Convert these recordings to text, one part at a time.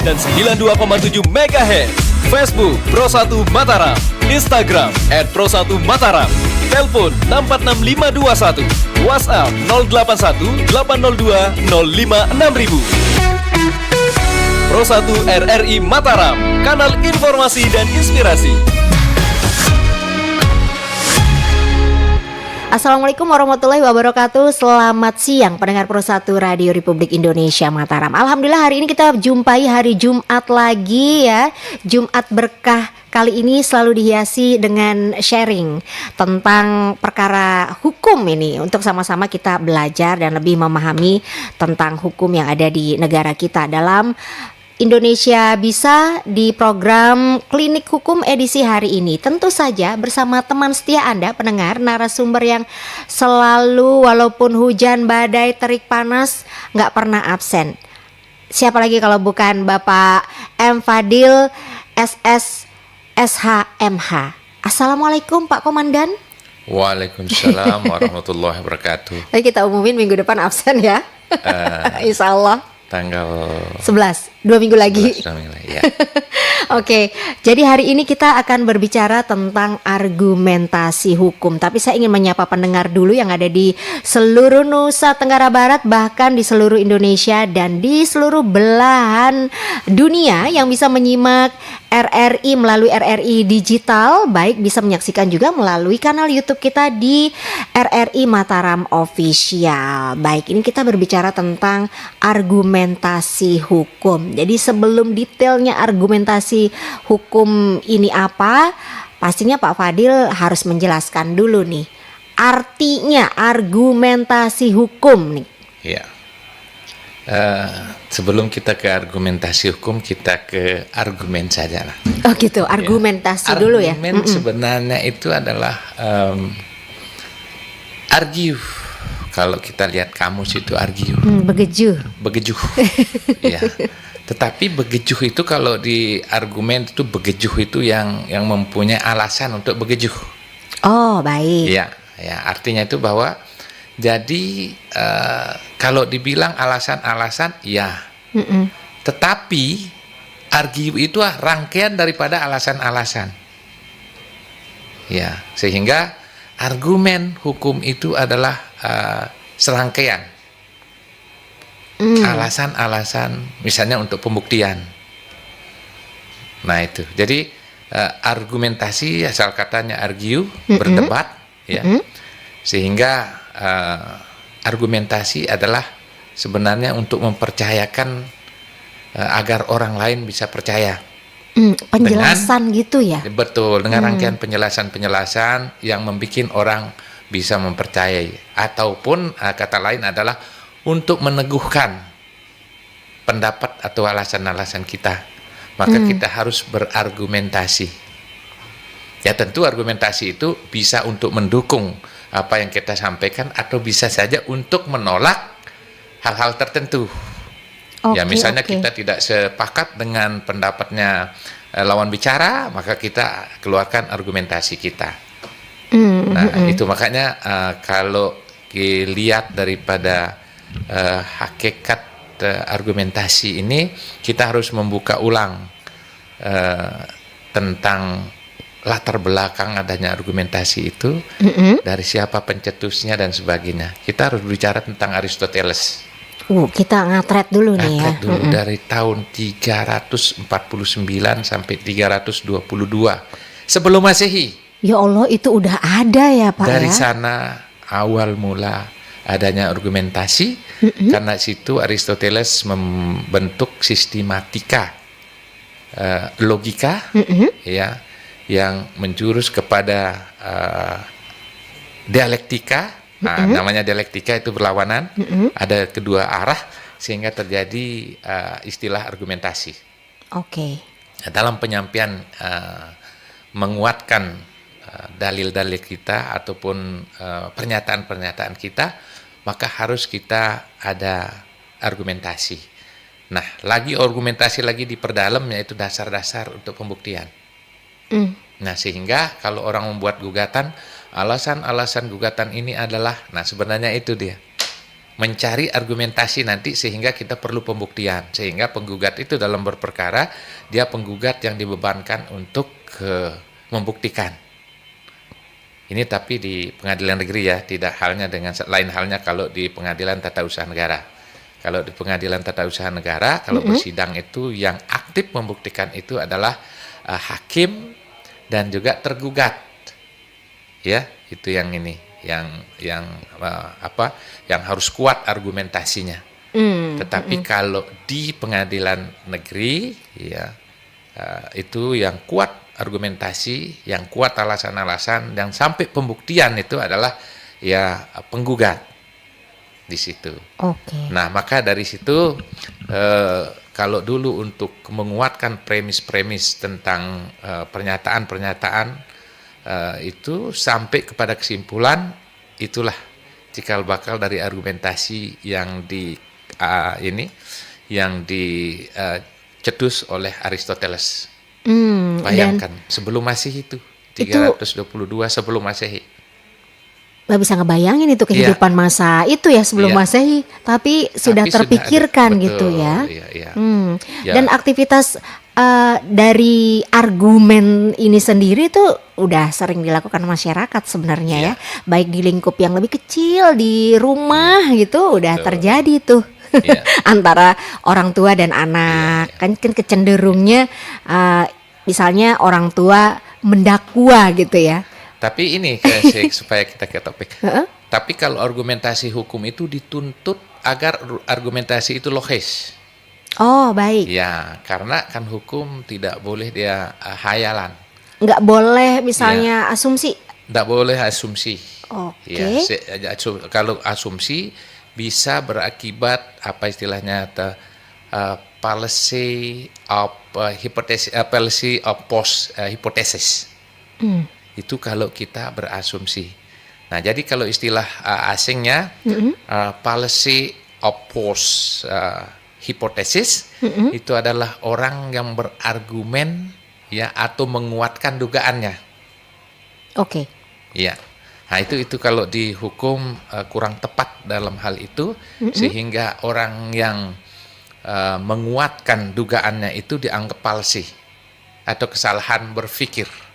dan 92,7 MHz. Facebook Pro1 Mataram, Instagram @Pro1Mataram, telepon 646521, WhatsApp 081 802 056000. Pro1 RRI Mataram, kanal informasi dan inspirasi. Assalamualaikum warahmatullahi wabarakatuh. Selamat siang pendengar Pro1 Radio Republik Indonesia Mataram. Alhamdulillah hari ini kita jumpai hari Jumat lagi ya. Jumat berkah kali ini selalu dihiasi dengan sharing tentang perkara hukum ini, untuk sama-sama kita belajar dan lebih memahami tentang hukum yang ada di negara kita. Dalam Indonesia Bisa di program Klinik Hukum edisi hari ini, tentu saja bersama teman setia Anda pendengar, narasumber yang selalu walaupun hujan, badai, terik, panas nggak pernah absen. Siapa lagi kalau bukan Bapak M. Fadil SS SHMH. Assalamualaikum Pak Komandan. Waalaikumsalam warahmatullahi wabarakatuh. Kita umumin minggu depan absen ya. Insya Allah Tanggal 11, 2 minggu lagi. 2 minggu lagi ya. Oke, jadi hari ini kita akan berbicara tentang argumentasi hukum. Tapi saya ingin menyapa pendengar dulu yang ada di seluruh Nusa Tenggara Barat, bahkan di seluruh Indonesia dan di seluruh belahan dunia yang bisa menyimak RRI melalui RRI Digital. Baik bisa menyaksikan juga melalui kanal YouTube kita di RRI Mataram Official. Baik, ini kita berbicara tentang argumentasi hukum. Jadi sebelum detailnya argumentasi hukum ini apa, pastinya Pak Fadil harus menjelaskan dulu nih artinya argumentasi hukum nih. Ya. Sebelum kita ke argumentasi hukum, kita ke argumen saja lah. Oh gitu, argumentasi ya. Dulu ya. Argumen sebenarnya itu adalah argue. Kalau kita lihat kamus itu argue. Begejuh. Ya. Tetapi begejuh itu kalau di argumen itu begejuh itu yang mempunyai alasan untuk begejuh. Oh baik. Ya, artinya itu bahwa jadi kalau dibilang alasan-alasan ya. Tetapi argue itu rangkaian daripada alasan-alasan. Ya, sehingga argumen hukum itu adalah serangkaian alasan-alasan, misalnya untuk pembuktian. Nah itu, jadi argumentasi asal katanya argue, berdebat, ya. Sehingga argumentasi adalah sebenarnya untuk mempercayakan agar orang lain bisa percaya. Penjelasan dengan, gitu ya? Betul, dengan rangkaian penjelasan-penjelasan yang membuat orang bisa mempercayai. Ataupun kata lain adalah untuk meneguhkan pendapat atau alasan-alasan kita. Maka kita harus berargumentasi. Ya tentu argumentasi itu bisa untuk mendukung apa yang kita sampaikan, atau bisa saja untuk menolak hal-hal tertentu. Ya misalnya kita tidak sepakat dengan pendapatnya lawan bicara, maka kita keluarkan argumentasi kita. Nah itu makanya kalau dilihat daripada hakikat argumentasi ini, kita harus membuka ulang tentang latar belakang adanya argumentasi itu, dari siapa pencetusnya dan sebagainya. Kita harus bicara tentang Aristoteles. Kita ngatret dulu nih ya. Ngatret dulu dari tahun 349 sampai 322 sebelum Masehi. Ya Allah, itu udah ada ya Pak. Dari sana awal mula adanya argumentasi, karena situ Aristoteles membentuk sistematika logika, ya, yang menjurus kepada dialektika. Namanya dialektika itu berlawanan, ada kedua arah, sehingga terjadi istilah argumentasi. Dalam penyampaian menguatkan dalil-dalil kita ataupun pernyataan-pernyataan kita, maka harus kita ada argumentasi. Nah, lagi argumentasi lagi diperdalam, yaitu dasar-dasar untuk pembuktian. Nah, sehingga kalau orang membuat gugatan, alasan-alasan gugatan ini adalah, nah sebenarnya itu dia. mencari argumentasi nanti sehingga kita perlu pembuktian, sehingga penggugat itu dalam berperkara dia penggugat yang dibebankan untuk membuktikan. Ini tapi di pengadilan negeri ya, tidak halnya dengan lain halnya kalau di pengadilan tata usaha negara. Kalau di pengadilan tata usaha negara, kalau bersidang itu yang aktif membuktikan itu adalah hakim dan juga tergugat. Ya, itu yang ini. Yang harus kuat argumentasinya. Tetapi kalau di pengadilan negeri ya itu yang kuat argumentasi, yang kuat alasan-alasan, dan sampai pembuktian itu adalah ya penggugat di situ. Oke. Nah, maka dari situ kalau dulu untuk menguatkan premis-premis tentang pernyataan-pernyataan itu sampai kepada kesimpulan itulah cikal bakal dari argumentasi yang dicetus oleh Aristoteles. Bayangkan sebelum Masehi itu 322 sebelum Masehi. Nggak bisa ngebayangin itu kehidupan masa itu ya sebelum Masehi, tapi sudah terpikirkan betul, gitu ya. Ya. Dan aktivitas dari argumen ini sendiri tuh udah sering dilakukan masyarakat sebenarnya ya, baik di lingkup yang lebih kecil di rumah gitu udah terjadi tuh antara orang tua dan anak. Kan kecenderungnya misalnya orang tua mendakwa gitu ya. Tapi ini supaya kita ke topik. Tapi kalau argumentasi hukum itu dituntut agar argumentasi itu logis. Oh, baik. Ya, karena kan hukum tidak boleh dia hayalan. Nggak boleh misalnya asumsi. Nggak boleh asumsi. Oke. Ya, kalau asumsi bisa berakibat apa istilahnya fallacy of hypothesis. Itu kalau kita berasumsi. Nah, jadi kalau istilah asingnya fallacy of hipotesis itu adalah orang yang berargumen ya atau menguatkan dugaannya. Oke. Ya. Nah, itu kalau di hukum kurang tepat dalam hal itu sehingga orang yang menguatkan dugaannya itu dianggap palsi atau kesalahan berpikir.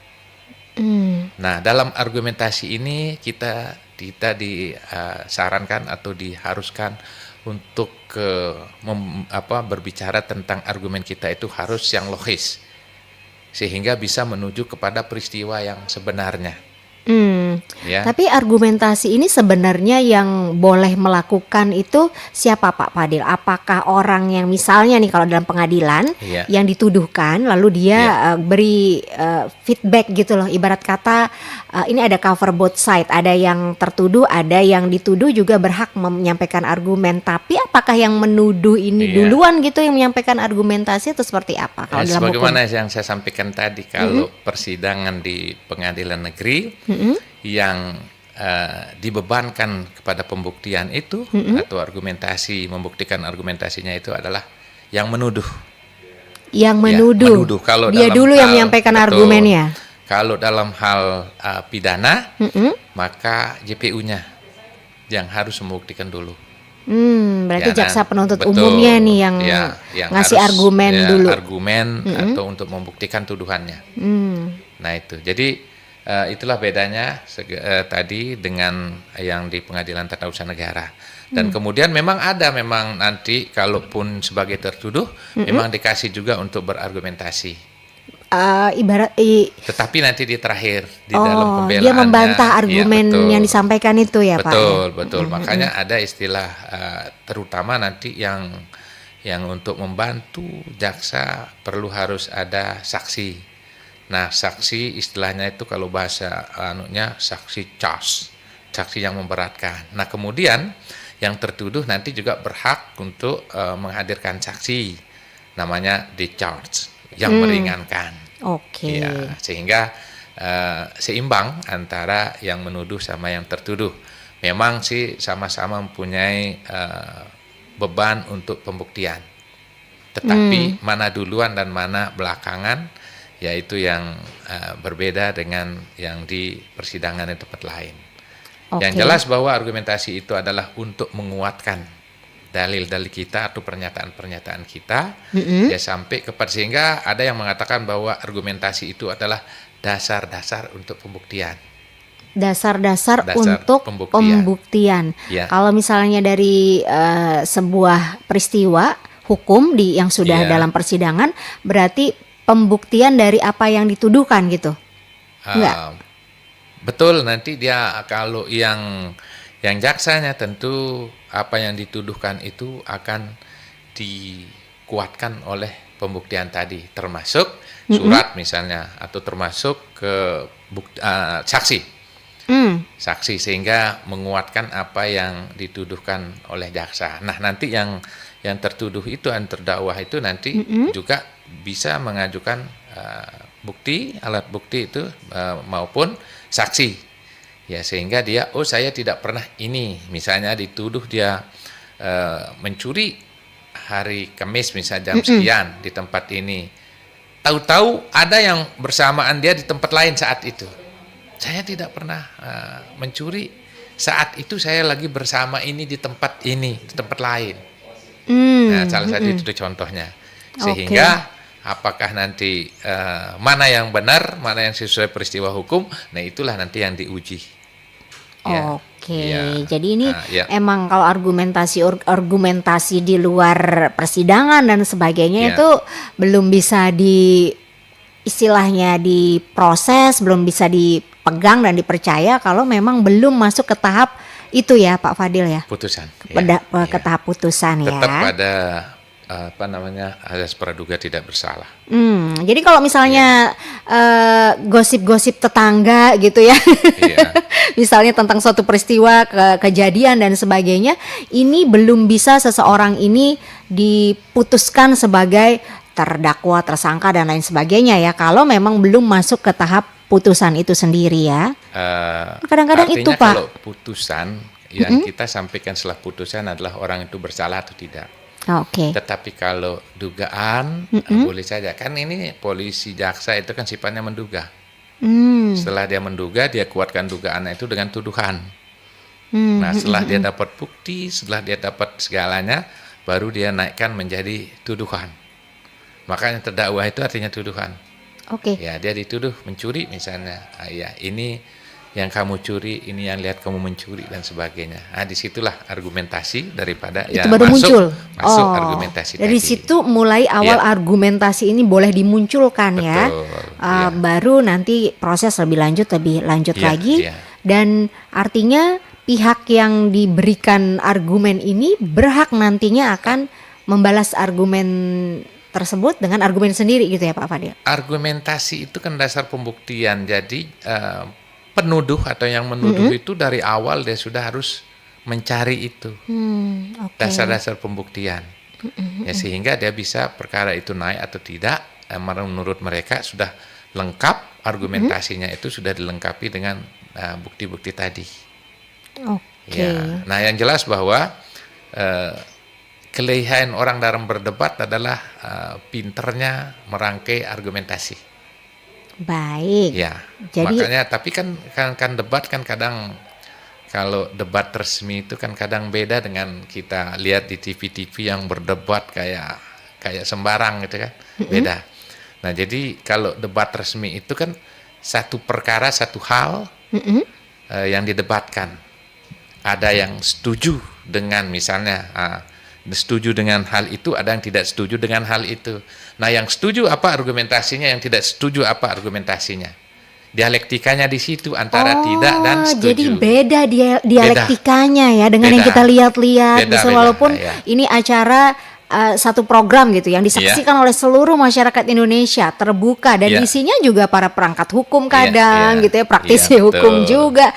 Nah, dalam argumentasi ini kita disarankan atau diharuskan untuk berbicara tentang argumen kita itu harus yang logis sehingga bisa menuju kepada peristiwa yang sebenarnya. Ya. Tapi argumentasi ini sebenarnya yang boleh melakukan itu siapa Pak Fadil? Apakah orang yang misalnya nih kalau dalam pengadilan yang dituduhkan lalu dia beri feedback gitu loh, ibarat kata ini ada cover both side, ada yang tertuduh, ada yang dituduh juga berhak menyampaikan argumen. Tapi apakah yang menuduh ini duluan gitu yang menyampaikan argumentasi atau seperti apa kalau dalam hukum? Sebagaimana yang saya sampaikan tadi, kalau persidangan di pengadilan negeri yang dibebankan kepada pembuktian itu atau argumentasi, membuktikan argumentasinya itu adalah yang menuduh. Yang menuduh. Kalau dia dulu yang menyampaikan argumennya. Kalau dalam hal pidana, maka JPU-nya yang harus membuktikan dulu. Berarti jaksa penuntut umumnya nih yang ngasih harus, argumen dulu. Argumen atau untuk membuktikan tuduhannya. Nah itu. Jadi itulah bedanya tadi dengan yang di pengadilan tata usaha negara. Dan kemudian memang nanti kalaupun sebagai tertuduh memang dikasih juga untuk berargumentasi. Tetapi nanti di terakhir di dalam pembelaannya dia membantah argumen yang disampaikan itu ya Pak. Betul. Makanya ada istilah terutama nanti yang untuk membantu jaksa harus ada saksi. Nah, saksi istilahnya itu kalau bahasa saksi charge, saksi yang memberatkan. Nah, kemudian yang tertuduh nanti juga berhak untuk menghadirkan saksi, namanya discharge, yang meringankan. Oke. Ya, sehingga seimbang antara yang menuduh sama yang tertuduh. Memang sih sama-sama mempunyai beban untuk pembuktian. Tetapi mana duluan dan mana belakangan, yaitu yang berbeda dengan yang di persidangan di tempat lain. Yang jelas bahwa argumentasi itu adalah untuk menguatkan dalil-dalil kita atau pernyataan-pernyataan kita, ya sampai kepada sehingga ada yang mengatakan bahwa argumentasi itu adalah dasar-dasar untuk pembuktian. Dasar-dasar untuk pembuktian. Ya. Kalau misalnya dari sebuah peristiwa hukum yang sudah dalam persidangan, berarti pembuktian dari apa yang dituduhkan gitu. Enggak. Betul, nanti dia kalau yang jaksanya tentu apa yang dituduhkan itu akan dikuatkan oleh pembuktian tadi, termasuk surat misalnya atau termasuk ke saksi. Saksi sehingga menguatkan apa yang dituduhkan oleh jaksa. Nah, nanti yang tertuduh itu, yang terdakwa itu nanti juga bisa mengajukan bukti, alat bukti itu maupun saksi. Ya, sehingga dia, saya tidak pernah ini, misalnya dituduh dia mencuri hari Kamis misalnya jam sekian di tempat ini. Tahu-tahu ada yang bersamaan dia di tempat lain saat itu. Saya tidak pernah mencuri, saat itu saya lagi bersama ini di tempat lain. Nah, salah satu itu contohnya. Sehingga apakah nanti mana yang benar, mana yang sesuai peristiwa hukum, nah itulah nanti yang diuji. Ya. Jadi ini emang kalau argumentasi di luar persidangan dan sebagainya itu belum bisa istilahnya diproses, belum bisa dipegang dan dipercaya kalau memang belum masuk ke tahap itu ya Pak Fadil ya. Putusan. Ke tahap putusan ya. Tetap pada azas praduga tidak bersalah. Jadi kalau misalnya gosip-gosip tetangga gitu ya, misalnya tentang suatu peristiwa kejadian dan sebagainya, ini belum bisa seseorang ini diputuskan sebagai terdakwa, tersangka dan lain sebagainya ya, kalau memang belum masuk ke tahap putusan itu sendiri ya. Kadang-kadang itu Pak. Kalau putusan yang kita sampaikan setelah putusan adalah orang itu bersalah atau tidak. Tetapi kalau dugaan boleh saja, kan ini polisi jaksa itu kan sifatnya menduga. Setelah dia menduga, dia kuatkan dugaannya itu dengan tuduhan. Nah, setelah dia dapat bukti, setelah dia dapat segalanya, baru dia naikkan menjadi tuduhan. Makanya terdakwa itu artinya tuduhan. Ya, dia dituduh mencuri misalnya. Ini yang kamu curi, ini yang lihat kamu mencuri dan sebagainya. Nah, disitulah argumentasi daripada itu baru muncul. Argumentasi dari tadi. situ mulai awal argumentasi ini boleh dimunculkan. Betul, ya. Baru nanti proses lebih lanjut lagi. Dan artinya pihak yang diberikan argumen ini berhak nantinya akan membalas argumen tersebut dengan argumen sendiri gitu ya Pak Fadil. Argumentasi itu kan dasar pembuktian. Jadi penuduh atau yang menuduh itu dari awal dia sudah harus mencari itu dasar-dasar pembuktian, ya sehingga dia bisa perkara itu naik atau tidak. Menurut mereka sudah lengkap argumentasinya, itu sudah dilengkapi dengan bukti-bukti tadi. Ya, nah yang jelas bahwa kelebihan orang dalam berdebat adalah pinternya merangkai argumentasi. Baik. Ya, jadi makanya tapi kan debat kan kadang, kalau debat resmi itu kan kadang beda dengan kita lihat di TV-TV yang berdebat kayak sembarang gitu kan, beda. Nah, jadi kalau debat resmi itu kan satu perkara, satu hal yang didebatkan. Ada yang setuju dengan misalnya setuju dengan hal itu, ada yang tidak setuju dengan hal itu. Nah, yang setuju apa argumentasinya, yang tidak setuju apa argumentasinya. Dialektikanya di situ antara tidak dan setuju. Jadi beda dialektikanya ya dengan yang kita lihat-lihat. Walaupun ini acara satu program gitu yang disaksikan oleh seluruh masyarakat Indonesia, terbuka dan isinya juga para perangkat hukum kadang gitu ya, praktisi hukum juga.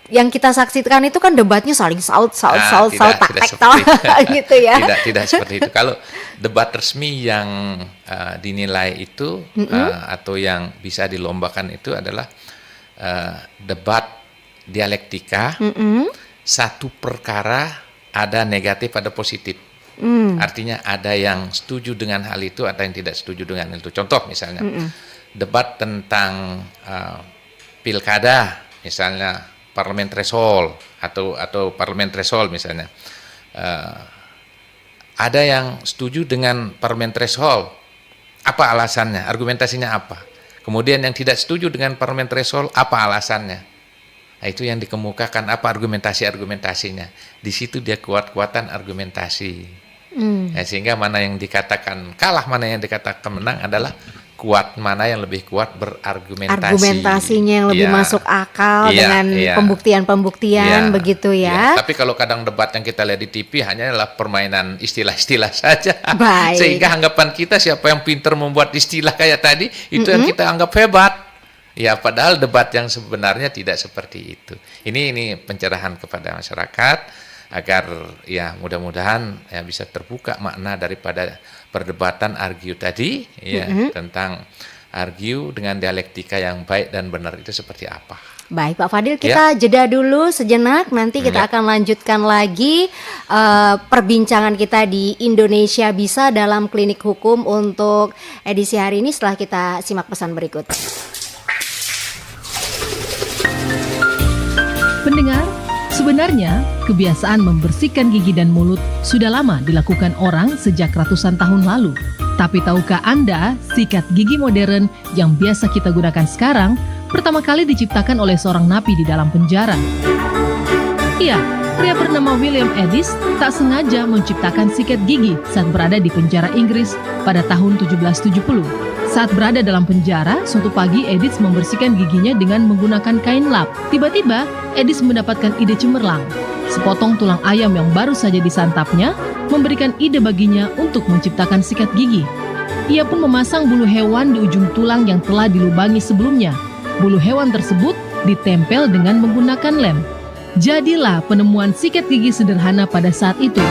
Yang kita saksikan itu kan debatnya saling saut gitu ya. Tidak seperti itu. Kalau debat resmi yang dinilai itu atau yang bisa dilombakan itu adalah debat dialektika. Satu perkara ada negatif, ada positif. Artinya ada yang setuju dengan hal itu, ada yang tidak setuju dengan itu. Contoh misalnya debat tentang pilkada misalnya parlemen threshold atau parlemen threshold misalnya. Ada yang setuju dengan parlemen threshold, apa alasannya, argumentasinya apa? Kemudian yang tidak setuju dengan parlemen threshold, apa alasannya? Nah, itu yang dikemukakan, apa argumentasinya. Di situ dia kuat-kuatan argumentasi. Ya, sehingga mana yang dikatakan kalah, mana yang dikatakan menang adalah kuat, mana yang lebih kuat berargumentasi. Argumentasinya yang lebih Ya. masuk akal Iya, dengan iya. pembuktian-pembuktian Iya, begitu iya. ya. Tapi kalau kadang debat yang kita lihat di TV hanyalah permainan istilah-istilah saja. Baik. Sehingga anggapan kita siapa yang pintar membuat istilah kayak tadi, itu yang kita anggap hebat. Ya, padahal debat yang sebenarnya tidak seperti itu. Ini pencerahan kepada masyarakat agar ya mudah-mudahan ya bisa terbuka makna daripada perdebatan argue tadi ya tentang argue dengan dialektika yang baik dan benar itu seperti apa. Baik Pak Fadil, kita jeda dulu sejenak, nanti kita akan lanjutkan lagi perbincangan kita di Indonesia Bisa dalam Klinik Hukum untuk edisi hari ini setelah kita simak pesan berikut. Pendengar, sebenarnya kebiasaan membersihkan gigi dan mulut sudah lama dilakukan orang sejak ratusan tahun lalu. Tapi tahukah Anda, sikat gigi modern yang biasa kita gunakan sekarang pertama kali diciptakan oleh seorang napi di dalam penjara? Iya, pria bernama William Edis tak sengaja menciptakan sikat gigi saat berada di penjara Inggris pada tahun 1770. Saat berada dalam penjara, suatu pagi Edis membersihkan giginya dengan menggunakan kain lap. Tiba-tiba, Edis mendapatkan ide cemerlang. Sepotong tulang ayam yang baru saja disantapnya memberikan ide baginya untuk menciptakan sikat gigi. Ia pun memasang bulu hewan di ujung tulang yang telah dilubangi sebelumnya. Bulu hewan tersebut ditempel dengan menggunakan lem. Jadilah penemuan sikat gigi sederhana pada saat itu.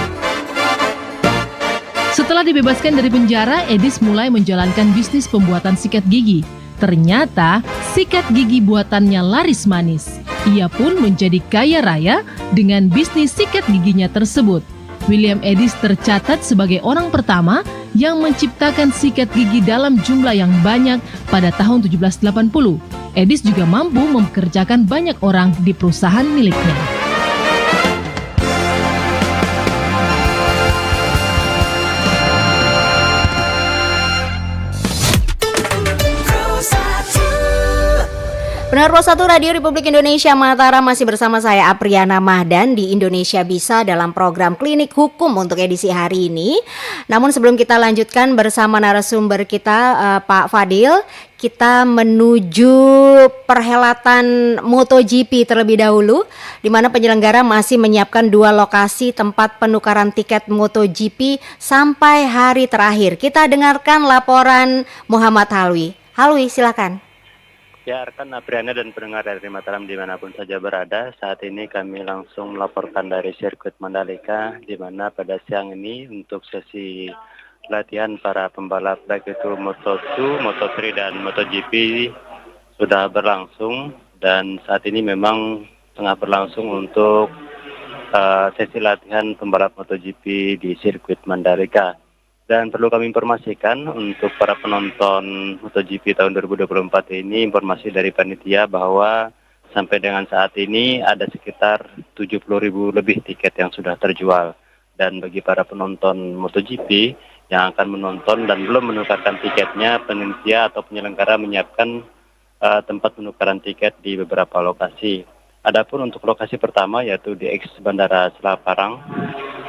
Setelah dibebaskan dari penjara, Edis mulai menjalankan bisnis pembuatan sikat gigi. Ternyata, sikat gigi buatannya laris manis. Ia pun menjadi kaya raya dengan bisnis sikat giginya tersebut. William Edis tercatat sebagai orang pertama yang menciptakan sikat gigi dalam jumlah yang banyak pada tahun 1780. Edis juga mampu mempekerjakan banyak orang di perusahaan miliknya. Pendengar Pro 1 Radio Republik Indonesia Mataram, masih bersama saya Apriana Mahdan di Indonesia Bisa dalam program Klinik Hukum untuk edisi hari ini. Namun sebelum kita lanjutkan bersama narasumber kita Pak Fadil, kita menuju perhelatan MotoGP terlebih dahulu, di mana penyelenggara masih menyiapkan 2 lokasi tempat penukaran tiket MotoGP sampai hari terakhir. Kita dengarkan laporan Muhammad Halwi. Halwi, silakan. Ya, rekan Apriana dan pendengar dari Mataram dimanapun saja berada, saat ini kami langsung melaporkan dari sirkuit Mandalika, di mana pada siang ini untuk sesi latihan para pembalap baik itu Moto2, Moto3 dan MotoGP sudah berlangsung, dan saat ini memang tengah berlangsung untuk sesi latihan pembalap MotoGP di sirkuit Mandalika. Dan perlu kami informasikan untuk para penonton MotoGP tahun 2024 ini, informasi dari panitia bahwa sampai dengan saat ini ada sekitar 70.000 lebih tiket yang sudah terjual. Dan bagi para penonton MotoGP yang akan menonton dan belum menukarkan tiketnya, panitia atau penyelenggara menyiapkan tempat penukaran tiket di beberapa lokasi. Adapun untuk lokasi pertama yaitu di ex Bandara Selaparang,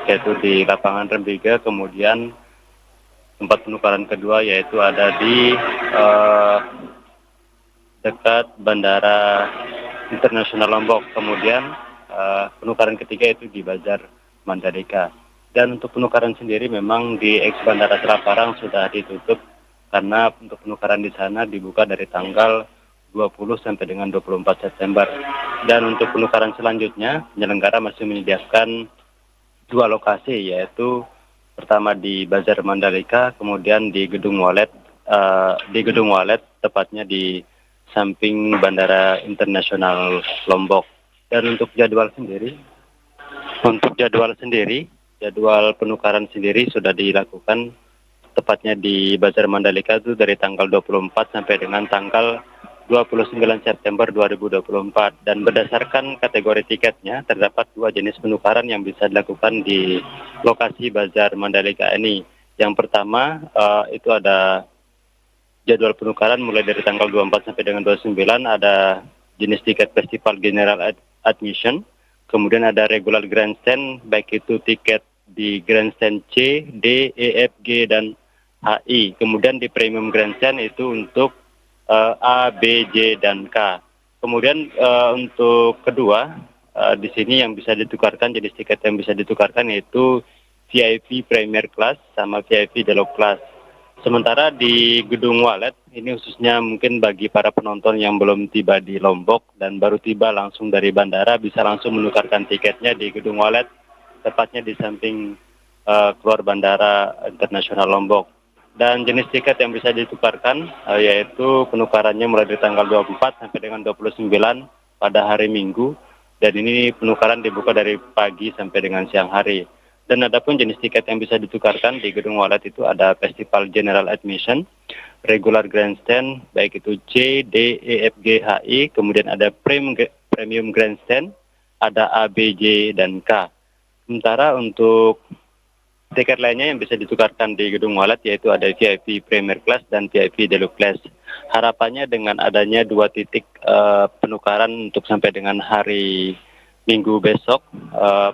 yaitu di lapangan Rembiga, kemudian tempat penukaran kedua yaitu ada di dekat Bandara Internasional Lombok. Kemudian penukaran ketiga itu di Bazar Mandalika. Dan untuk penukaran sendiri memang di ex Bandara Selaparang sudah ditutup karena untuk penukaran di sana dibuka dari tanggal 20 sampai dengan 24 September. Dan untuk penukaran selanjutnya penyelenggara masih menyediakan 2 lokasi, yaitu pertama di Bazar Mandalika, kemudian di Gedung Walet, tepatnya di samping Bandara Internasional Lombok. Dan untuk jadwal penukaran sendiri sudah dilakukan tepatnya di Bazar Mandalika itu dari tanggal 24 sampai dengan tanggal 29 September 2024 dan berdasarkan kategori tiketnya terdapat 2 jenis penukaran yang bisa dilakukan di lokasi Bazar Mandalika ini. Yang pertama itu ada jadwal penukaran mulai dari tanggal 24 sampai dengan 29 ada jenis tiket Festival General Admission, kemudian ada regular grandstand baik itu tiket di grandstand C, D, E, F, G dan HI. Kemudian di premium grandstand itu untuk A, B, J, dan K. Kemudian untuk kedua, di sini yang bisa ditukarkan, jenis tiket yang bisa ditukarkan yaitu VIP Premier Class sama VIP Deluxe Class. Sementara di Gedung Walet, ini khususnya mungkin bagi para penonton yang belum tiba di Lombok dan baru tiba langsung dari bandara, bisa langsung menukarkan tiketnya di Gedung Walet, tepatnya di samping keluar Bandara Internasional Lombok. Dan jenis tiket yang bisa ditukarkan yaitu penukarannya mulai dari tanggal 24 sampai dengan 29 pada hari Minggu. Dan ini penukaran dibuka dari pagi sampai dengan siang hari. Dan adapun jenis tiket yang bisa ditukarkan di Gedung Walet itu ada Festival General Admission, Regular Grandstand, baik itu C, D, E, F, G, H, I, kemudian ada Premium Grandstand, ada A, B, J, dan K. Sementara untuk tiket lainnya yang bisa ditukarkan di Gedung Walet yaitu ada VIP Premier Class dan VIP Deluxe Class. Harapannya dengan adanya 2 titik penukaran untuk sampai dengan hari Minggu besok,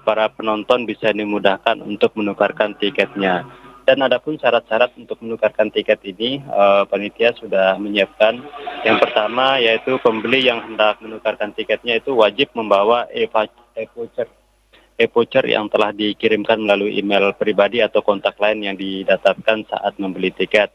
para penonton bisa dimudahkan untuk menukarkan tiketnya. Dan adapun syarat-syarat untuk menukarkan tiket ini, panitia sudah menyiapkan. Yang pertama yaitu pembeli yang hendak menukarkan tiketnya itu wajib membawa e-voucher yang telah dikirimkan melalui email pribadi atau kontak lain yang didaftarkan saat membeli tiket.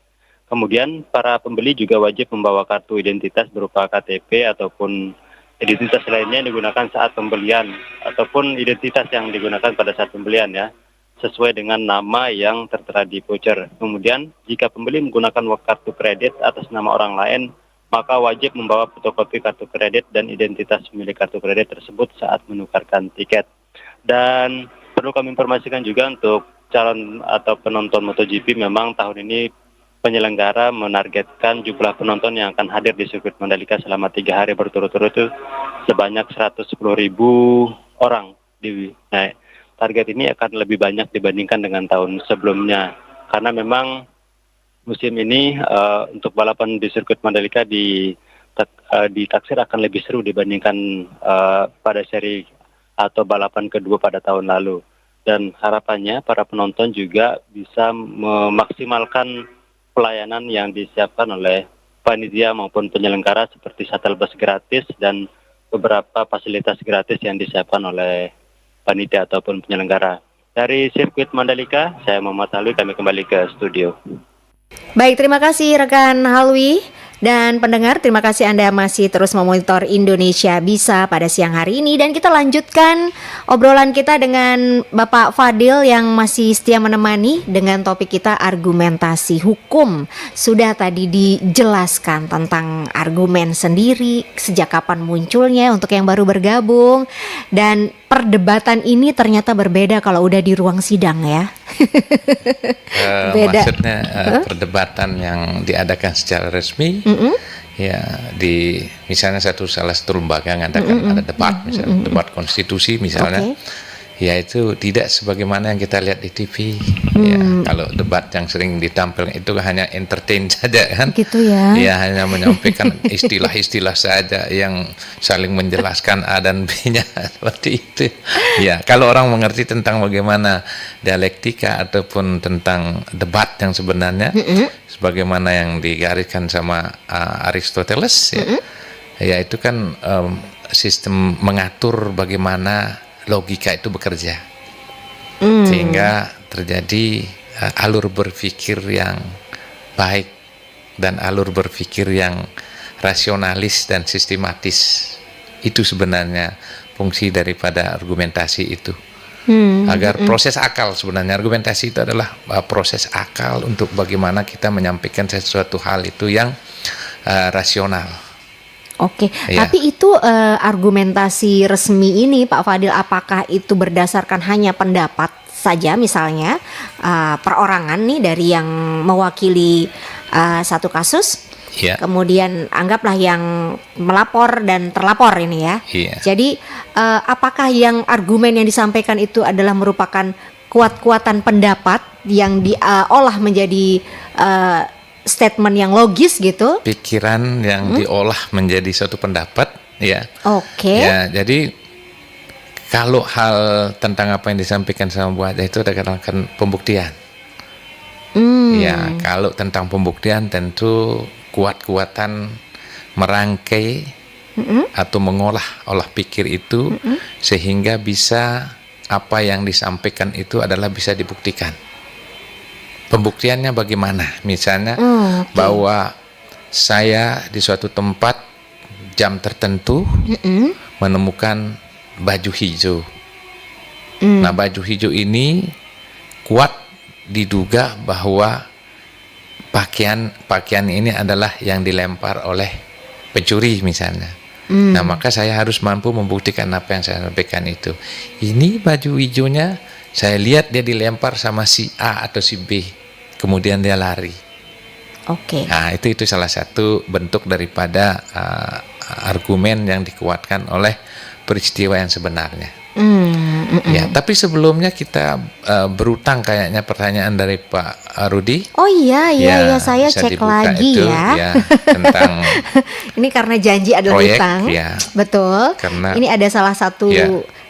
Kemudian para pembeli juga wajib membawa kartu identitas berupa KTP ataupun identitas lainnya yang digunakan saat pembelian ataupun identitas yang digunakan pada saat pembelian ya, sesuai dengan nama yang tertera di voucher. Kemudian jika pembeli menggunakan kartu kredit atas nama orang lain, maka wajib membawa fotokopi kartu kredit dan identitas pemilik kartu kredit tersebut saat menukarkan tiket. Dan perlu kami informasikan juga untuk calon atau penonton MotoGP, memang tahun ini penyelenggara menargetkan jumlah penonton yang akan hadir di sirkuit Mandalika selama 3 hari berturut-turut itu sebanyak 110.000 orang. Nah, target ini akan lebih banyak dibandingkan dengan tahun sebelumnya karena memang musim ini untuk balapan di sirkuit Mandalika ditaksir akan lebih seru dibandingkan pada seri atau balapan kedua pada tahun lalu. Dan harapannya para penonton juga bisa memaksimalkan pelayanan yang disiapkan oleh panitia maupun penyelenggara seperti shuttle bus gratis dan beberapa fasilitas gratis yang disiapkan oleh panitia ataupun penyelenggara. Dari sirkuit Mandalika, saya Muhammad Halwi, kami kembali ke studio. Baik, terima kasih rekan Halwi. Dan pendengar, terima kasih Anda masih terus memonitor Indonesia Bisa pada siang hari ini. Dan kita lanjutkan obrolan kita dengan Bapak Fadil yang masih setia menemani dengan topik kita argumentasi hukum. Sudah tadi dijelaskan tentang argumen sendiri, sejak kapan munculnya untuk yang baru bergabung. Dan perdebatan ini ternyata berbeda kalau udah di ruang sidang ya. Beda. Maksudnya perdebatan yang diadakan secara resmi, ya di misalnya salah satu lembaga mengadakan ada debat, misalnya debat konstitusi misalnya, ya itu tidak sebagaimana yang kita lihat di TV. Ya, kalau debat yang sering ditampilkan itu hanya entertain saja kan, gitu ya. Ya hanya menyampaikan istilah-istilah saja yang saling menjelaskan A dan B-nya seperti itu. Ya, kalau orang mengerti tentang bagaimana dialektika ataupun tentang debat yang sebenarnya, sebagaimana yang digariskan sama Aristoteles, ya itu kan sistem mengatur bagaimana logika itu bekerja, sehingga terjadi alur berpikir yang baik dan alur berpikir yang rasionalis dan sistematis. Itu sebenarnya fungsi daripada argumentasi itu, agar proses akal, sebenarnya argumentasi itu adalah proses akal untuk bagaimana kita menyampaikan sesuatu hal itu yang rasional. Oke, Ya. Tapi itu argumentasi resmi ini Pak Fadil, apakah itu berdasarkan hanya pendapat saja, misalnya perorangan nih dari yang mewakili satu kasus, Iya. kemudian anggaplah yang melapor dan terlapor ini ya. Iya. Jadi apakah yang argumen yang disampaikan itu adalah merupakan kuat-kuatan pendapat yang diolah menjadi statement yang logis gitu? Pikiran yang diolah menjadi suatu pendapat, ya. Oke. Ya, jadi kalau hal tentang apa yang disampaikan sama Bu Haja itu adalah pembuktian. Ya, kalau tentang pembuktian tentu kuat-kuatan merangkai atau mengolah olah pikir itu sehingga bisa apa yang disampaikan itu adalah bisa dibuktikan. Pembuktiannya bagaimana? Misalnya bahwa saya di suatu tempat jam tertentu menemukan baju hijau. Nah, baju hijau ini kuat diduga bahwa pakaian ini adalah yang dilempar oleh pencuri misalnya. Nah, maka saya harus mampu membuktikan apa yang saya sampaikan itu. Ini baju hijaunya saya lihat dia dilempar sama si A atau si B, kemudian dia lari. Oke. Nah, itu salah satu bentuk daripada argumen yang dikuatkan oleh peristiwa yang sebenarnya. Ya, tapi sebelumnya kita berutang kayaknya pertanyaan dari Pak Rudi. Oh iya, saya bisa cek dibuka lagi itu, ya. Tentang Ini karena janji adalah proyek, utang, ya. betul. Karena ini ada salah satu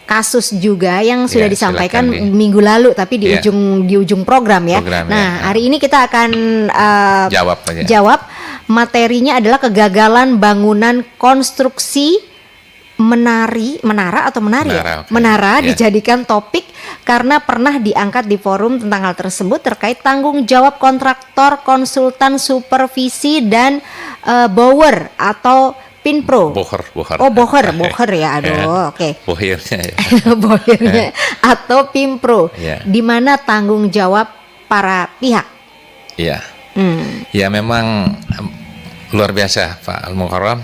kasus juga yang sudah Ya, disampaikan silakan, minggu lalu, tapi di Ya. ujung program ya. Program, nah, ya. hari ini kita akan jawab aja. jawab. Materinya adalah kegagalan bangunan konstruksi menara Ya. dijadikan topik karena pernah diangkat di forum tentang hal tersebut terkait tanggung jawab kontraktor, konsultan, supervisi dan bower atau Pinpro. Boher. Oh, boher ya. Aduh, oke. Bohernya ya. Bohernya atau Pinpro. Ya. Di mana tanggung jawab para pihak? Iya. Ya, memang luar biasa Pak Al-Mukarram.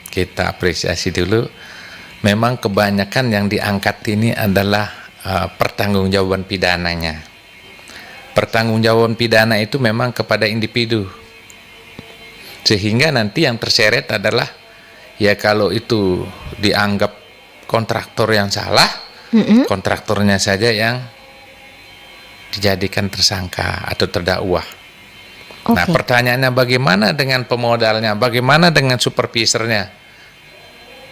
Kita apresiasi dulu. Memang kebanyakan yang diangkat ini adalah pertanggungjawaban pidananya. Pertanggungjawaban pidana itu memang kepada individu. Sehingga nanti yang terseret adalah ya kalau itu dianggap kontraktor yang salah, kontraktornya saja yang dijadikan tersangka atau terdakwa. Nah, pertanyaannya bagaimana dengan pemodalnya? Bagaimana dengan supervisornya?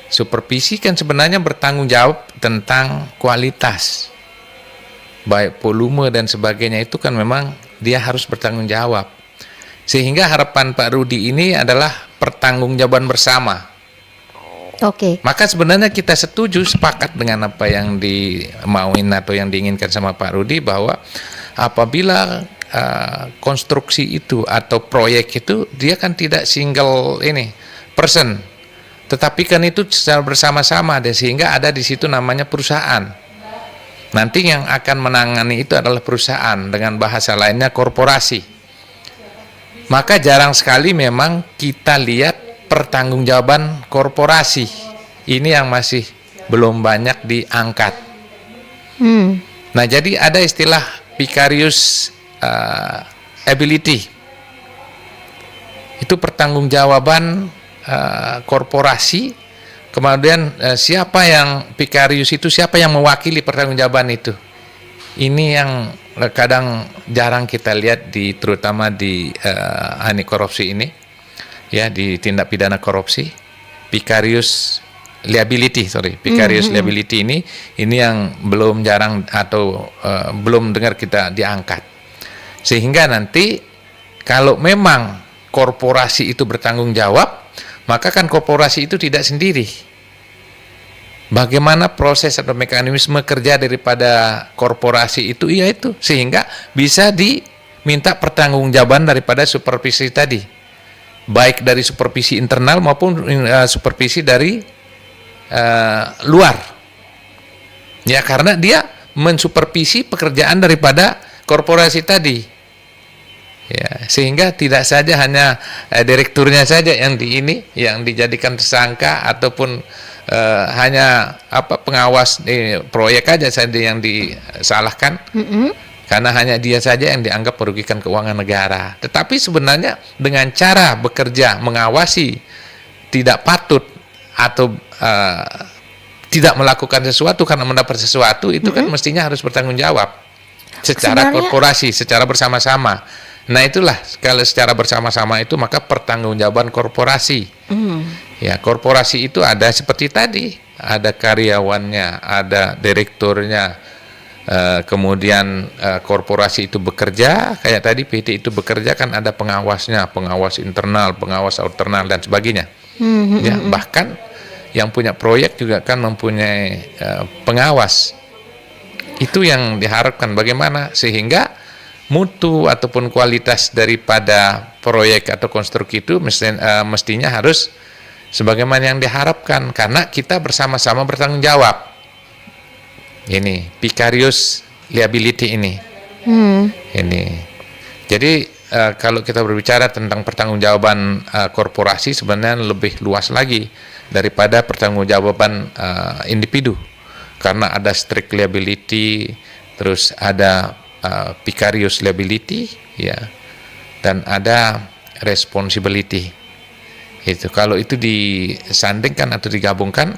Supervisi kan sebenarnya bertanggung jawab tentang kualitas, baik volume dan sebagainya, itu kan memang dia harus bertanggung jawab. Sehingga harapan Pak Rudi ini adalah pertanggungjawaban bersama. Oke. Maka sebenarnya kita sepakat dengan apa yang dimauin atau yang diinginkan sama Pak Rudi, bahwa apabila konstruksi itu atau proyek itu dia kan tidak single person. Tetapi kan itu secara bersama-sama, dan sehingga ada di situ namanya perusahaan. Nanti yang akan menangani itu adalah perusahaan, dengan bahasa lainnya korporasi. Maka jarang sekali memang kita lihat pertanggungjawaban korporasi. Ini yang masih belum banyak diangkat. Nah, jadi ada istilah vicarious ability. Itu pertanggungjawaban korporasi, kemudian siapa yang vicarious itu, siapa yang mewakili pertanggungjawaban itu. Ini yang kadang jarang kita lihat terutama di anti korupsi ini, ya, di tindak pidana korupsi. Vicarious liability ini yang belum jarang atau belum dengar kita diangkat. Sehingga nanti kalau memang korporasi itu bertanggung jawab, maka kan korporasi itu tidak sendiri. Bagaimana proses atau mekanisme kerja daripada korporasi itu, itu sehingga bisa diminta pertanggungjawaban daripada supervisi tadi, baik dari supervisi internal maupun supervisi dari luar. Ya, karena dia mensupervisi pekerjaan daripada korporasi tadi. Ya, sehingga tidak saja hanya direkturnya saja yang dijadikan tersangka, ataupun hanya pengawas proyek aja saja yang disalahkan. karena hanya dia saja yang dianggap merugikan keuangan negara. Tetapi sebenarnya dengan cara bekerja mengawasi tidak patut atau tidak melakukan sesuatu karena mendapat sesuatu, itu kan mestinya harus bertanggung jawab secara korporasi, secara bersama-sama. Nah itulah, kalau secara bersama-sama itu maka pertanggungjawaban korporasi. Ya, korporasi itu ada seperti tadi, ada karyawannya, ada direkturnya, kemudian korporasi itu bekerja, kayak tadi PT itu bekerja kan ada pengawasnya, pengawas internal, pengawas eksternal dan sebagainya. Ya, bahkan yang punya proyek juga kan mempunyai pengawas. Itu yang diharapkan, bagaimana sehingga mutu ataupun kualitas daripada proyek atau konstruksi itu mestinya harus sebagaimana yang diharapkan, karena kita bersama-sama bertanggung jawab. Ini vicarious liability ini. Ini. Jadi kalau kita berbicara tentang pertanggungjawaban korporasi sebenarnya lebih luas lagi daripada pertanggungjawaban individu, karena ada strict liability, terus ada vicarious liability, ya, dan ada responsibility. Itu kalau itu disandingkan atau digabungkan,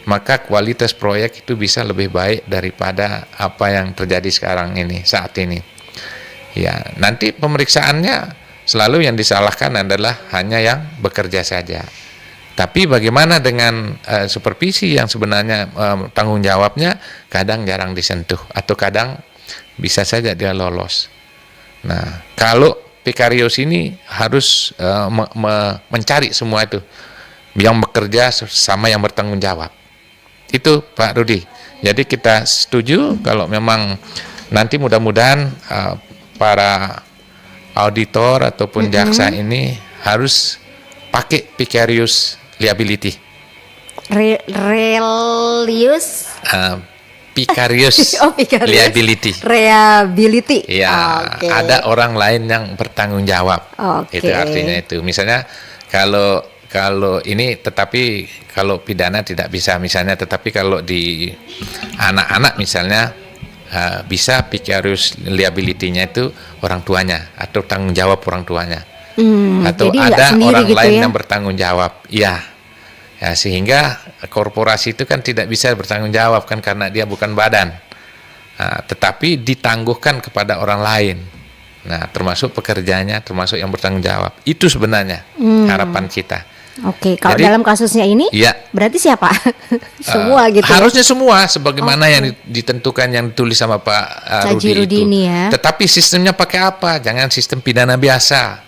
maka kualitas proyek itu bisa lebih baik daripada apa yang terjadi sekarang ini, saat ini. Ya, nanti pemeriksaannya selalu yang disalahkan adalah hanya yang bekerja saja. Tapi bagaimana dengan supervisi yang sebenarnya tanggung jawabnya kadang jarang disentuh atau kadang bisa saja dia lolos. Nah, kalau vicarious ini harus mencari semua itu, yang bekerja sama yang bertanggung jawab. Itu Pak Rudi. Jadi kita setuju kalau memang nanti mudah-mudahan para auditor ataupun jaksa ini harus pakai vicarious liability. Relius? Vicarious liability. Reliability. Ya, ada orang lain yang bertanggung jawab. Itu artinya itu. Misalnya kalau ini, tetapi kalau pidana tidak bisa misalnya, tetapi kalau di anak-anak misalnya bisa vicarious liability-nya itu orang tuanya atau tanggung jawab orang tuanya. Atau ada orang gitu lain ya? yang bertanggung jawab. Ya, sehingga korporasi itu kan tidak bisa bertanggung jawab kan karena dia bukan badan. Nah, tetapi ditangguhkan kepada orang lain. Nah, termasuk pekerjanya, termasuk yang bertanggung jawab. Itu sebenarnya harapan kita. Oke, kalau Jadi, dalam kasusnya ini, ya, berarti siapa? Semua gitu. Harusnya semua, sebagaimana yang ditentukan, yang ditulis sama Pak Rudi itu. Ya. Tetapi sistemnya pakai apa? Jangan sistem pidana biasa.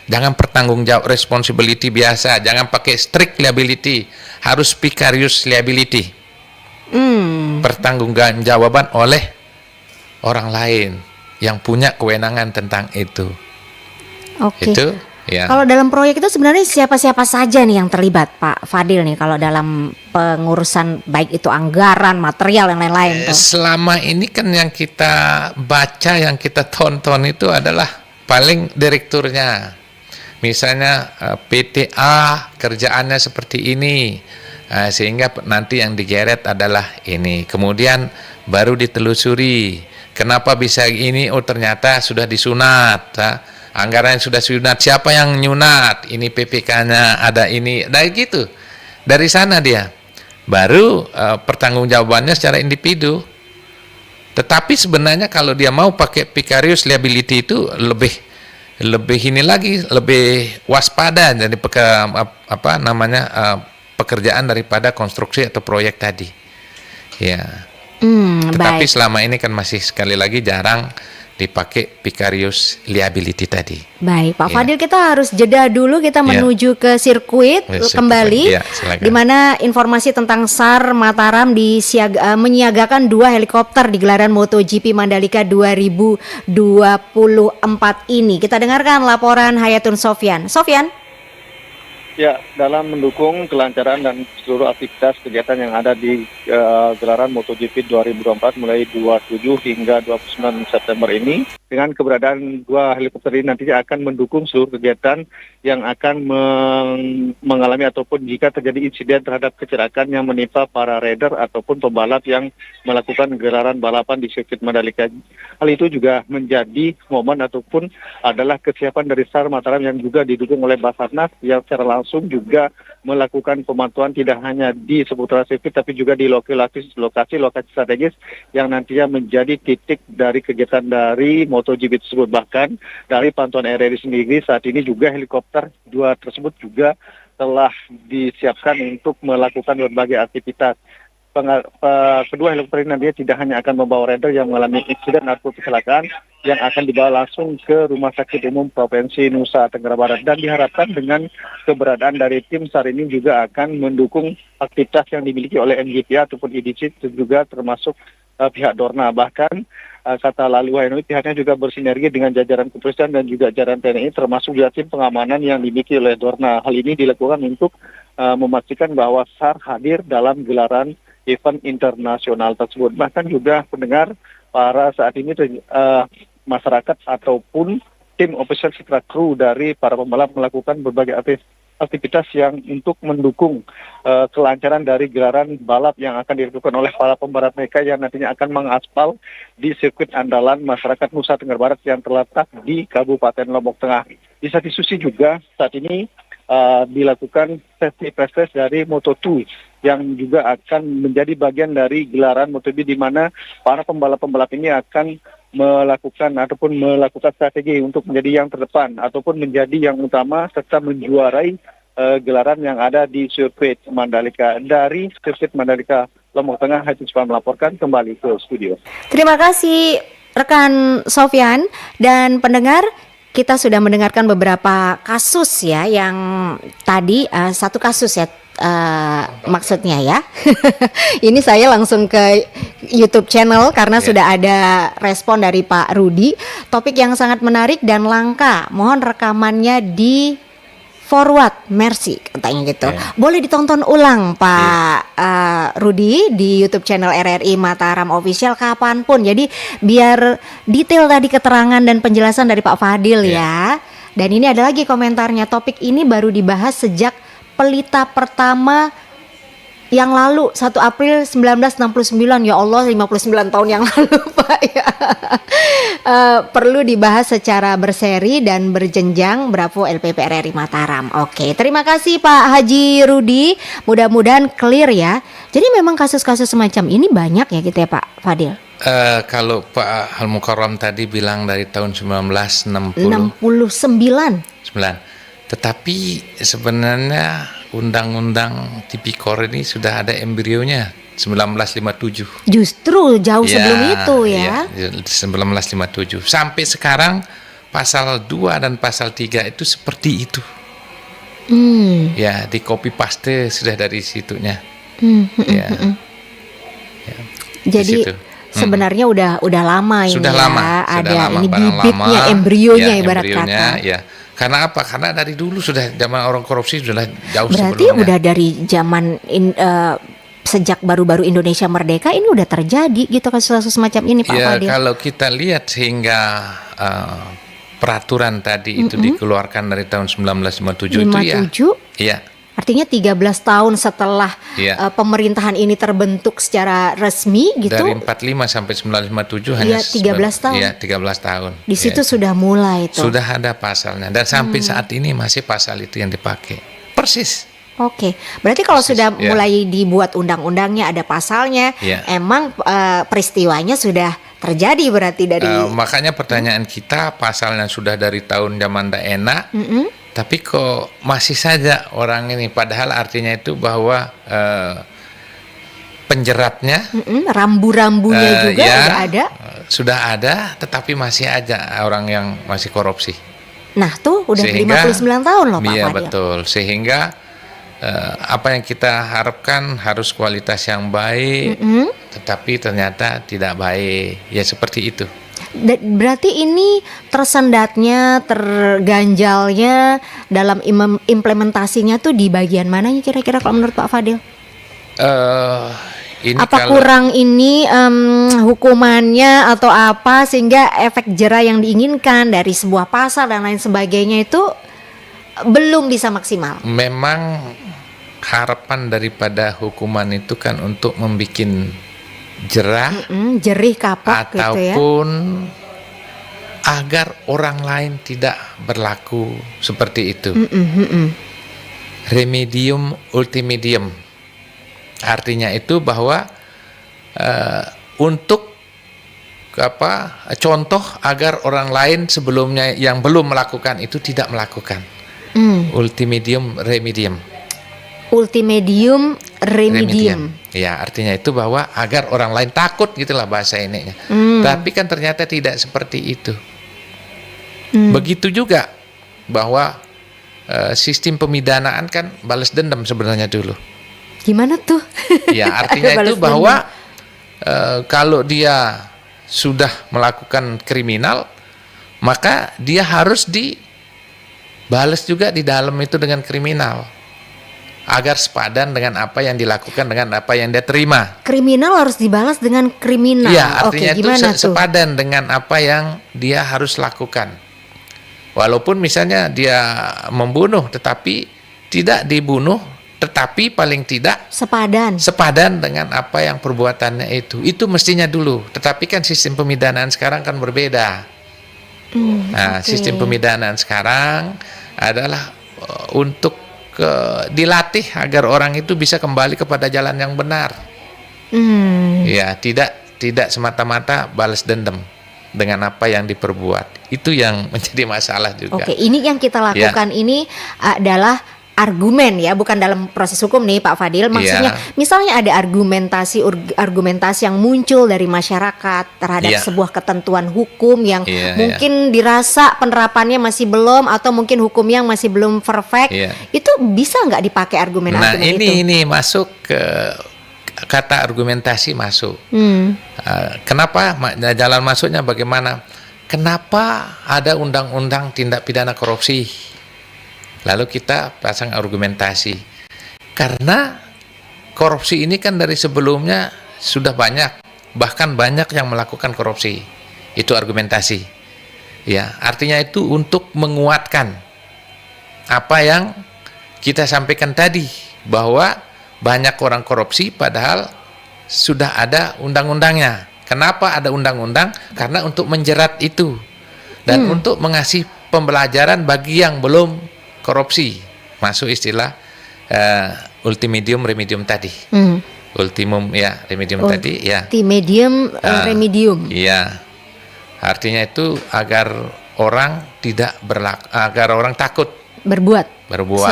Jangan pertanggungjawab responsibility biasa. Jangan pakai strict liability. Harus vicarious liability. Pertanggungjawaban oleh orang lain yang punya kewenangan tentang itu. Oke. Itu. Ya. Kalau dalam proyek itu sebenarnya siapa-siapa saja nih yang terlibat, Pak Fadil nih, kalau dalam pengurusan baik itu anggaran, material dan lain-lain tuh. Selama ini kan yang kita baca, yang kita tonton itu adalah paling direkturnya. Misalnya PT A kerjaannya seperti ini, sehingga nanti yang digeret adalah ini. Kemudian baru ditelusuri, kenapa bisa ini? Oh ternyata sudah disunat. Anggaran yang sudah sunat, siapa yang nyunat? Ini PPK-nya ada ini, dari gitu. Dari sana dia. Baru pertanggungjawabannya secara individu. Tetapi sebenarnya kalau dia mau pakai vicarious liability itu lebih ini lagi, lebih waspada dari pekerjaan daripada konstruksi atau proyek tadi. Ya. Tetapi selama ini kan masih sekali lagi jarang dipakai vicarious liability tadi. Baik, Pak Fadil, kita harus jeda dulu, kita menuju ke sirkuit kembali, di mana informasi tentang SAR Mataram menyiagakan 2 helikopter di gelaran MotoGP Mandalika 2024 ini. Kita dengarkan laporan Hayatun Sofyan. Sofyan? Ya, dalam mendukung kelancaran dan seluruh aktivitas kegiatan yang ada di gelaran MotoGP 2024 mulai 27 hingga 29 September ini, dengan keberadaan 2 helikopter ini nantinya akan mendukung seluruh kegiatan yang akan mengalami ataupun jika terjadi insiden terhadap kecelakaan yang menimpa para rider ataupun pembalap yang melakukan gelaran balapan di sirkuit Mandalika. Hal itu juga menjadi momen ataupun adalah kesiapan dari SAR Mataram yang juga didukung oleh Basarnas yang secara langsung juga melakukan pemantauan tidak hanya di seputar sirkuit tapi juga di lokasi strategis yang nantinya menjadi titik dari kegiatan dari MotoGP tersebut. Bahkan dari pantauan RRI sendiri saat ini juga helikopter 2 tersebut juga telah disiapkan untuk melakukan berbagai aktivitas. Kedua helikopter ini nantinya tidak hanya akan membawa rider yang mengalami insiden atau kecelakaan yang akan dibawa langsung ke Rumah Sakit Umum Provinsi Nusa Tenggara Barat, dan diharapkan dengan keberadaan dari tim SAR ini juga akan mendukung aktivitas yang dimiliki oleh MGPA ataupun IDC juga termasuk pihak Dorna. Bahkan kata Lalu Hainoui, pihaknya juga bersinergi dengan jajaran kepolisian dan juga jajaran TNI termasuk juga tim pengamanan yang dimiliki oleh Dorna. Hal ini dilakukan untuk memastikan bahwa SAR hadir dalam gelaran event internasional tersebut. Bahkan juga pendengar, para saat ini masyarakat ataupun tim official serta kru dari para pembalap melakukan berbagai aktivitas yang untuk mendukung kelancaran dari gelaran balap yang akan dilakukan oleh para pembalap mereka yang nantinya akan mengaspal di sirkuit andalan masyarakat Nusa Tenggara Barat yang terletak di Kabupaten Lombok Tengah. Di satu sisi juga saat ini dilakukan safety press test dari Moto2 yang juga akan menjadi bagian dari gelaran MotoGP di mana para pembalap-pembalap ini akan melakukan strategi untuk menjadi yang terdepan ataupun menjadi yang utama serta menjuarai gelaran yang ada di sirkuit Mandalika. Dari sirkuit Mandalika Lombok Tengah, Haji Supan melaporkan kembali ke studio. Terima kasih rekan Sofyan dan pendengar. Kita sudah mendengarkan beberapa kasus ya, yang tadi satu kasus ya maksudnya ya. Ini saya langsung ke YouTube channel karena sudah ada respon dari Pak Rudi. Topik yang sangat menarik dan langka. Mohon rekamannya di forward, mercy katanya gitu. Boleh ditonton ulang Pak Rudi di YouTube channel RRI Mataram Official kapanpun. Jadi biar detail tadi keterangan dan penjelasan dari Pak Fadil ya. Dan ini ada lagi komentarnya, topik ini baru dibahas sejak pelita pertama yang lalu 1 April 1969. Ya Allah, 59 tahun yang lalu Pak ya. Perlu dibahas secara berseri dan berjenjang. Bravo LPP RRI Mataram. Oke, terima kasih Pak Haji Rudi. Mudah-mudahan clear ya. Jadi memang kasus-kasus semacam ini banyak ya gitu ya Pak Fadil. Kalau Pak Al-Mukarram tadi bilang dari tahun 1969. Tetapi sebenarnya undang-undang Tipikor ini sudah ada embrionya 1957. Justru jauh sebelum itu ya. 1957. Sampai sekarang pasal 2 dan pasal 3 itu seperti itu. Ya, di copy paste sudah dari situnya. Jadi sebenarnya udah lama ini sudah ya. Lama, ada sudah lama, ini bibitnya, lama, embrionya ya, ibarat embrionya, kata. Ya. Karena apa? Karena dari dulu sudah zaman orang korupsi sudah jauh Berarti sebelumnya. udah dari zaman sejak baru-baru Indonesia merdeka ini udah terjadi gitu kasus-kasus semacam ini Pak Fadil. Ya, kalau kita lihat sehingga peraturan tadi itu dikeluarkan dari tahun 1957 itu ya. Iya. Artinya 13 tahun setelah pemerintahan ini terbentuk secara resmi gitu. Dari 45 sampai 1957 hanya 13 tahun. Iya, 13 tahun. Di situ sudah mulai itu. Sudah ada pasalnya dan sampai saat ini masih pasal itu yang dipakai. Persis. Oke, berarti kalau sudah mulai dibuat undang-undangnya ada pasalnya, emang peristiwanya sudah terjadi berarti dari. Makanya pertanyaan kita pasalnya sudah dari tahun zaman enak. Tapi kok masih saja orang ini, padahal artinya itu bahwa penjeratnya, rambu-rambunya juga sudah ada, tetapi masih aja orang yang masih korupsi. Nah tuh udah 59 tahun loh Pak Fadil. Iya betul, sehingga apa yang kita harapkan harus kualitas yang baik, tetapi ternyata tidak baik, ya seperti itu. Berarti ini tersendatnya, terganjalnya dalam implementasinya tuh di bagian mananya kira-kira kalau menurut Pak Fadil? ini Apa kalau kurang ini hukumannya atau apa sehingga efek jera yang diinginkan dari sebuah pasal dan lain sebagainya itu belum bisa maksimal? memang harapan daripada hukuman itu kan untuk membuat jerah Jerih kapok gitu ya. ataupun agar orang lain tidak berlaku seperti itu. Remedium ultimedium, artinya itu bahwa untuk contoh agar orang lain sebelumnya yang belum melakukan itu tidak melakukan. Ultimedium remedium. Ultimedium remedium. Ya, artinya itu bahwa agar orang lain takut, gitulah bahasa ininya. Tapi kan ternyata tidak seperti itu. Begitu juga bahwa sistem pemidanaan kan balas dendam sebenarnya dulu. Gimana tuh? Ya, artinya itu Balas bahwa kalau dia sudah melakukan kriminal, maka dia harus dibalas juga di dalam itu dengan kriminal, agar sepadan dengan apa yang dilakukan dengan apa yang dia terima. Kriminal harus dibalas dengan kriminal. Ya, Oke, artinya itu gimana tuh? sepadan dengan apa yang dia harus lakukan. Walaupun misalnya dia membunuh tetapi tidak dibunuh, tetapi paling tidak sepadan dengan apa yang perbuatannya itu mestinya dulu. Tetapi kan sistem pemidanaan sekarang kan berbeda. Sistem pemidanaan sekarang adalah untuk dilatih agar orang itu bisa kembali kepada jalan yang benar. Ya, tidak semata-mata balas dendam dengan apa yang diperbuat. Itu yang menjadi masalah juga. Oke, ini yang kita lakukan ini adalah argumen ya, bukan dalam proses hukum nih Pak Fadil. Maksudnya misalnya ada argumentasi yang muncul dari masyarakat terhadap sebuah ketentuan hukum yang mungkin dirasa penerapannya masih belum, atau mungkin hukum yang masih belum perfect. Itu bisa nggak dipakai argumen-argumen itu? Nah, ini masuk ke kata argumentasi masuk. Kenapa jalan masuknya bagaimana? Kenapa ada undang-undang tindak pidana korupsi? Lalu kita pasang argumentasi. Karena korupsi ini kan dari sebelumnya sudah banyak, bahkan banyak yang melakukan korupsi. Itu argumentasi. Ya, artinya itu untuk menguatkan apa yang kita sampaikan tadi, bahwa banyak orang korupsi padahal sudah ada undang-undangnya. Kenapa ada undang-undang? Karena untuk menjerat itu dan untuk mengasih pembelajaran bagi yang belum korupsi. Masuk istilah ultimedium remedium tadi. Ultimum ya, remedium tadi ya. Ultimedium remedium. Iya. Artinya itu agar orang tidak agar orang takut berbuat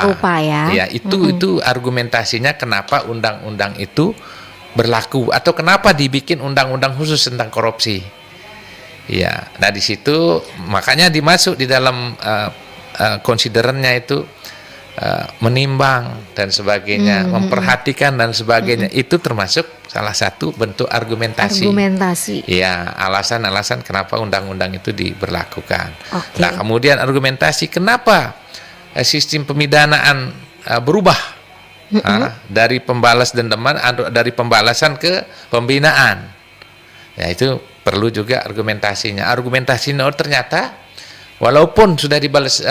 serupa ya. Ya, itu argumentasinya kenapa undang-undang itu berlaku atau kenapa dibikin undang-undang khusus tentang korupsi. Ya, nah di situ makanya dimasuk di dalam konsiderannya itu menimbang dan sebagainya, memperhatikan dan sebagainya. Itu termasuk salah satu bentuk argumentasi. Ya, alasan-alasan kenapa undang-undang itu diberlakukan. Nah, kemudian argumentasi kenapa sistem pemidanaan berubah dari pembalas dendaman dari pembalasan ke pembinaan. Ya, itu perlu juga argumentasinya. Argumentasinya ternyata walaupun sudah dibalas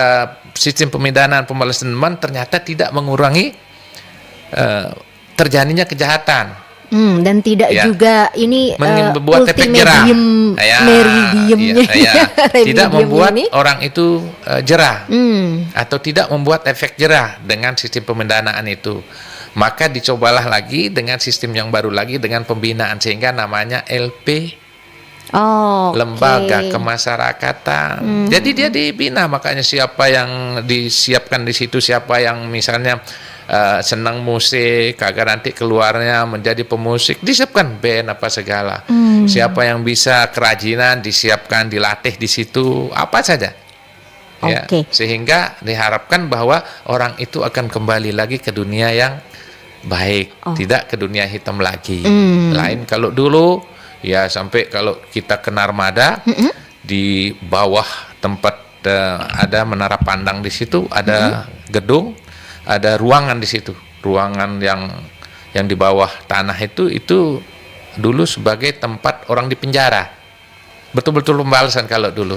sistem pemidanaan pembalasan dendaman, ternyata tidak mengurangi terjadinya kejahatan. Dan tidak juga ini membuat efek jerah. Tidak membuat orang itu jerah atau tidak membuat efek jerah dengan sistem pemidanaan itu. Maka dicobalah lagi dengan sistem yang baru lagi dengan pembinaan, sehingga namanya LP. Lembaga kemasyarakatan. Jadi dia dibina, makanya siapa yang disiapkan di situ, siapa yang misalnya senang musik, agar nanti keluarnya menjadi pemusik, disiapkan band apa segala. Siapa yang bisa kerajinan, disiapkan, dilatih di situ, apa saja. Ya, sehingga diharapkan bahwa orang itu akan kembali lagi ke dunia yang baik, tidak ke dunia hitam lagi. Lain kalau dulu, ya sampai kalau kita ke Narmada, di bawah tempat ada menara pandang di situ, ada gedung, ada ruangan di situ, ruangan yang yang di bawah tanah itu dulu sebagai tempat orang di penjara. Betul-betul pembalasan kalau dulu.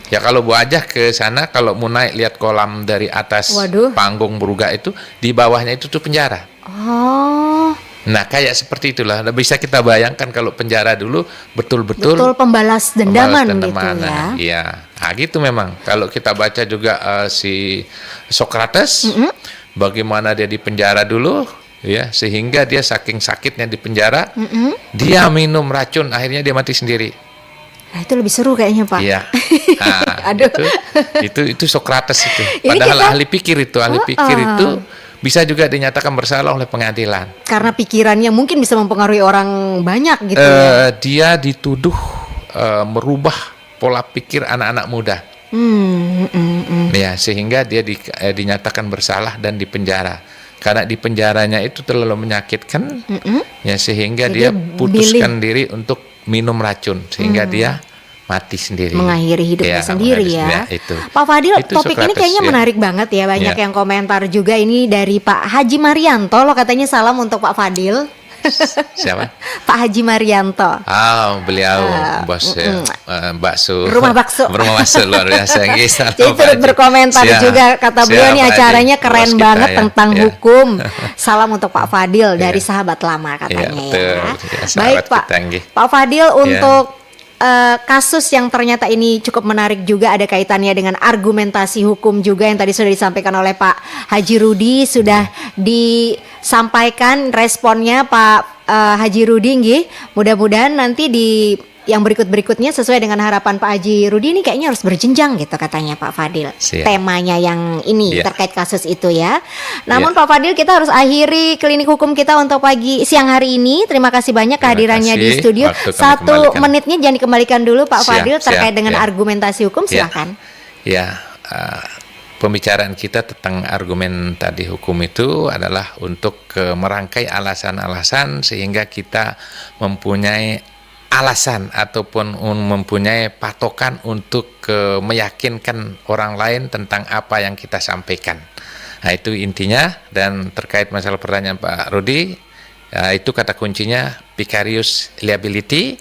Ya kalau Bu Ajah ke sana, kalau mau naik lihat kolam dari atas Waduh. panggung Brugga itu, di bawahnya itu tuh penjara. Oh, Nah kayak seperti itulah. Nah, bisa kita bayangkan kalau penjara dulu betul-betul betul pembalas dendaman gitu dendaman. ya. Nah, iya. Nah, gitu memang. Kalau kita baca juga si Socrates, bagaimana dia di penjara dulu, ya, sehingga dia saking sakitnya di penjara, dia minum racun, akhirnya dia mati sendiri. Nah, itu lebih seru kayaknya, Pak. Iya. Nah, Aduh. itu Socrates itu. Ini Padahal kita- ahli pikir itu bisa juga dinyatakan bersalah oleh pengadilan. Karena pikirannya mungkin bisa mempengaruhi orang banyak gitu ya. Dia dituduh merubah pola pikir anak-anak muda. Ya, sehingga dia dinyatakan bersalah dan dipenjara. Karena di penjaranya itu terlalu menyakitkan, ya sehingga Jadi dia putuskan diri untuk minum racun, sehingga dia mati sendiri. Mengakhiri hidupnya sendiri mengakhiri ya. sendiri, itu. Pak Fadil, Itu topik ini Socrates, kayaknya ya. menarik banget ya. Banyak Ya. yang komentar juga ini dari Pak Haji Marianto. Lo katanya salam untuk Pak Fadil. Siapa? Pak Haji Marianto. Beliau bos bakso. Rumah bakso. Rumah bakso luar biasa. Jadi turut berkomentar juga, kata beliau nih acaranya keren banget tentang hukum. Salam untuk Pak Fadil dari sahabat lama katanya ya. Baik Pak. Pak Fadil, untuk kasus yang ternyata ini cukup menarik juga, ada kaitannya dengan argumentasi hukum juga yang tadi sudah disampaikan oleh Pak Haji Rudi, sudah disampaikan responnya Pak Haji Rudi nggih. Mudah-mudahan nanti di yang berikut-berikutnya sesuai dengan harapan Pak Haji Rudi ini kayaknya harus berjenjang gitu katanya Pak Fadil. Siap. Temanya yang ini terkait kasus itu ya. Namun Ya. Pak Fadil, kita harus akhiri klinik hukum kita untuk siang hari ini. Terima kasih banyak kehadirannya di kasih. studio. Waktu kami 1 kembalikan. menitnya jangan dikembalikan dulu Pak Siap, Fadil terkait siap, dengan ya. argumentasi hukum, silakan. Ya, pembicaraan kita tentang argumen tadi hukum itu adalah untuk merangkai alasan-alasan sehingga kita mempunyai alasan ataupun mempunyai patokan untuk meyakinkan orang lain tentang apa yang kita sampaikan. Nah, itu intinya. Dan terkait masalah pertanyaan Pak Rudi, itu kata kuncinya vicarious liability,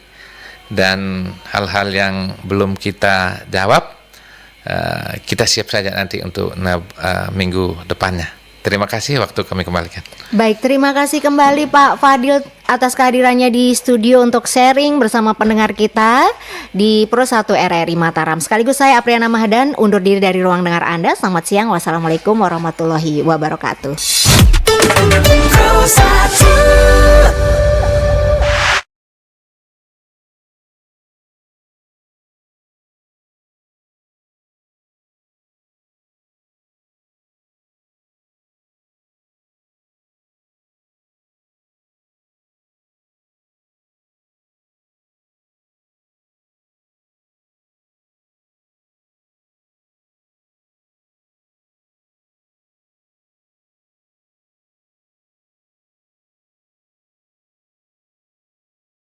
dan hal-hal yang belum kita jawab kita siap saja nanti untuk minggu depannya. Terima kasih, waktu kami kembalikan. Baik, terima kasih kembali Pak Fadil atas kehadirannya di studio untuk sharing bersama pendengar kita di Pro 1 RRI Mataram. Sekaligus saya Apriana Mahdan undur diri dari ruang dengar Anda. Selamat siang. Wassalamualaikum warahmatullahi wabarakatuh. Pro 1